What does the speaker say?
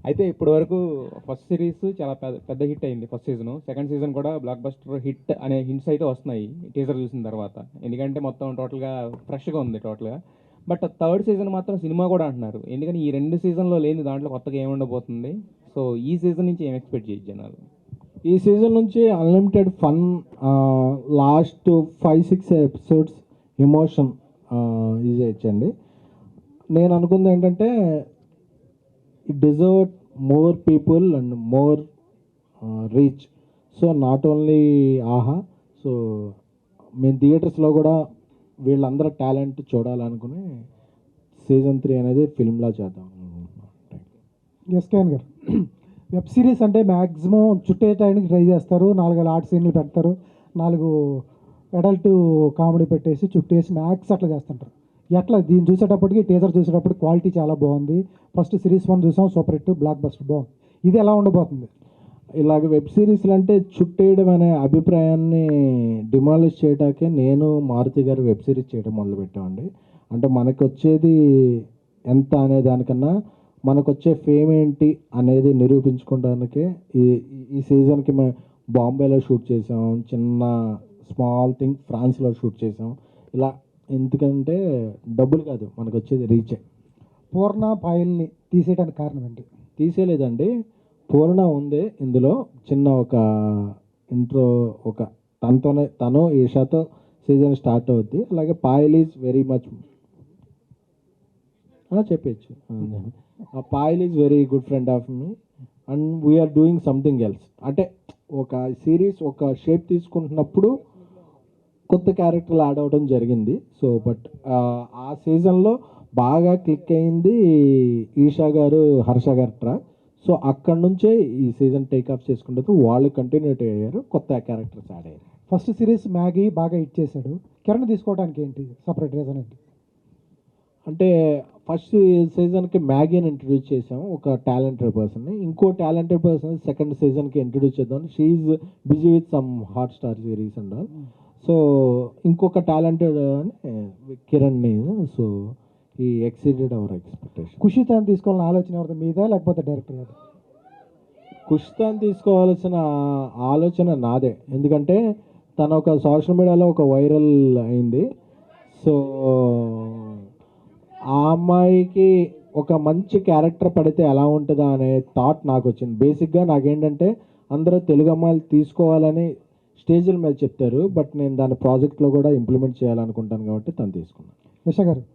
అయితే ఇప్పటి వరకు ఫస్ట్ సిరీస్ చాలా పెద్ద హిట్ అయింది ఫస్ట్ సీజన్. సెకండ్ సీజన్ కూడా బ్లాక్ బస్టర్ హిట్ అనే హింట్స్ అయితే వస్తున్నాయి టీజర్ చూసిన తర్వాత. ఎందుకంటే మొత్తం టోటల్గా ఫ్రెష్గా ఉంది టోటల్గా. బట్ థర్డ్ సీజన్ మాత్రం సినిమా కూడా అంటున్నారు. ఎందుకని ఈ రెండు సీజన్లో లేని దాంట్లో కొత్తగా ఏముండబోతుంది? సో ఈ సీజన్ నుంచి ఏం ఎక్స్పెక్ట్ చేయొచ్చు జనాలు? ఈ సీజన్ నుంచి unlimited fun, last 5-6 episodes emotion easy ఇచ్చండి. నేను అనుకుంది ఏంటంటే it deserve more people and more reach. So not only Aha, so మేము థియేటర్స్లో కూడా వీళ్ళందరూ టాలెంట్ చూడాలనుకుని సీజన్ 3 అనేది ఫిల్మ్లా చేద్దాం. ఎస్కేఎన్ గారు, వెబ్ సిరీస్ అంటే మ్యాక్సిమం చుట్టేయడానికి ట్రై చేస్తారు. 4 ఆర్ట్ సీన్లు పెడతారు, 4 అడల్ట్ కామెడీ పెట్టేసి చుట్టేసి మ్యాక్స్ అట్లా చేస్తుంటారు. ఎట్లా దీన్ని చూసేటప్పటికి టీజర్ చూసేటప్పుడు క్వాలిటీ చాలా బాగుంది. ఫస్ట్ సిరీస్ 1 చూసాం, సూపర్ హిట్, బ్లాక్ బస్టర్ బాగుంది. ఇది ఎలా ఉండబోతుంది? ఇలాగ వెబ్ సిరీస్లు అంటే చుట్టేయడం అనే అభిప్రాయాన్ని డిమాలిష్ చేయడానికే నేను మారుతి గారు వెబ్ సిరీస్ చేయడం మొదలుపెట్టామండి. అంటే మనకు వచ్చేది ఎంత అనే దానికన్నా మనకు వచ్చే ఫేమ్ ఏంటి అనేది నిరూపించుకోవడానికే ఈ సీజన్కి మేము బాంబేలో షూట్ చేసాం, చిన్న స్మాల్ థింగ్ ఫ్రాన్స్లో షూట్ చేసాం. ఇలా ఎందుకంటే డబ్బులు కాదు, మనకు వచ్చేది రీచే. పూర్ణ పాయల్ని తీసేయడానికి కారణం ఏంటి? తీసేయలేదండి, పూర్ణ ఉంది ఇందులో. చిన్న ఒక ఇంట్రో, ఒక తను ఈషాతో సీజన్ స్టార్ట్ అవుద్ది. అలాగే పాయల్ ఈజ్ వెరీ మచ్ చెప్పచ్చు. ఆ Payal is very good friend of me and we are doing something else. అంటే ఒక సిరీస్ ఒక షేప్ తీసుకుంటున్నప్పుడు కొత్త క్యారెక్టర్లు యాడ్ అవ్వడం జరిగింది. సో బట్ ఆ సీజన్లో బాగా క్లిక్ అయింది ఈషా గారు, హర్ష గారు ట్రాక్. సో అక్కడ నుంచే ఈ సీజన్ టేక్ ఆఫ్ చేసుకుంటూ వాళ్ళు కంటిన్యూటీ అయ్యారు, కొత్త క్యారెక్టర్స్ యాడ్ అయ్యారు. ఫస్ట్ సిరీస్ మ్యాగీ బాగా హిట్ చేశాడు, కిరణ్ తీసుకోవడానికి ఏంటి సపరేట్ రీజన్ ఏంటి? అంటే ఫస్ట్ సీజన్కి మ్యాగీని ఇంట్రడ్యూస్ చేసాము, ఒక టాలెంటెడ్ పర్సన్ని. ఇంకో టాలెంటెడ్ పర్సన్ సెకండ్ సీజన్కి ఇంట్రడ్యూస్ చేద్దాం. She's busy with some Hotstar series and all. So ఇంకొక టాలెంటెడ్ అని కిరణ్ని. సో ఈ ఎక్సీడెడ్ అవర్ ఎక్స్పెక్టేషన్. ఖుషితాన్ని తీసుకోవాలని ఆలోచన ఎవరిది, మీదా లేకపోతే డైరెక్టర్ గారు? ఖుషితాన్ని తీసుకోవాల్సిన ఆలోచన నాదే. ఎందుకంటే తను ఒక సోషల్ మీడియాలో ఒక వైరల్ అయింది. సో ఆ అమ్మాయికి ఒక మంచి క్యారెక్టర్ పడితే ఎలా ఉంటుందా అనే థాట్ నాకు వచ్చింది. బేసిక్గా నాకేంటంటే అందరూ తెలుగు అమ్మాయిలు తీసుకోవాలని స్టేజ్ల మీద చెప్తారు, బట్ నేను దాని ప్రాజెక్ట్లో కూడా ఇంప్లిమెంట్ చేయాలనుకుంటాను కాబట్టి తను తీసుకున్నాను. యశ గారు,